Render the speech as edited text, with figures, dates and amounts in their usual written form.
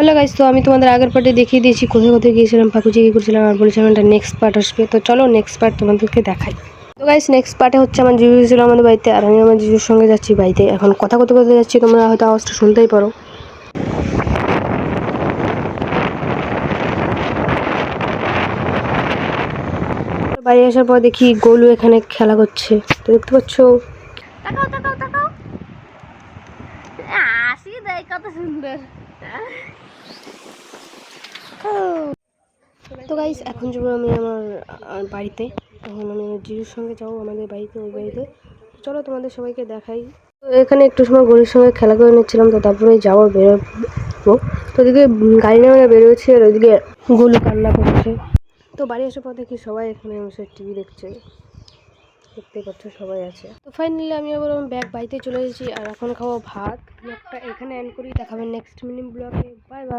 Hello guys, তো আমি তোমাদের আগের পার্টে দেখিয়ে দিয়েছি কোথায় কোথায় গিয়েছিলাম, ফাঁকুচি কী করছিলাম, আর বলেছিলাম এটা নেক্সট পার্ট আসবে। তো চলো নেক্সট পার্ট তোমাদেরকে দেখাই। তো গাইস নেক্সট পার্টে হচ্ছে আমার জিজু ছিল আমাদের বাড়িতে, আর আমি আমার জিজুর সঙ্গে যাচ্ছি বাড়িতে। এখন কথা কথা কথা যাচ্ছি, তোমরা হয়তো আওয়াজটা শুনতেই পারো। বাড়ি আসার পর দেখি গোলু এখানে খেলা করছে, তো দেখতে পাচ্ছ। তাকাও তাকাও তাকাও, আসি দেখ কত সুন্দর। তো গাইস এখন যাবো আমি আমার বাড়িতে। এখন আমি আমার জিজুর সঙ্গে যাবো আমাদের বাড়িতে, ওই বাড়িতে। চলো তোমাদের সবাইকে দেখাই। তো এখানে একটু সময় গরুর সঙ্গে খেলা করে নিচ্ছিলাম, তো তারপরে যাবো বেরোবো। তো ওদিকে গাড়ি নিয়ে বেরোচ্ছে, আর ওইদিকে গোলু কান্না করছে। তো বাড়ি আসার পর দেখি সবাই এখানে বসে টিভি দেখছে, দেখতে পাচ্ছ সবাই আছে। তো ফাইনালি আমি আবার আমার ব্যাগ বাড়িতে চলে এসেছি, আর এখন খাবো ভাত। ব্লগটা এখানে এন্ড করি, দেখাবেন নেক্সট মিনি ব্লগে। Bye bye.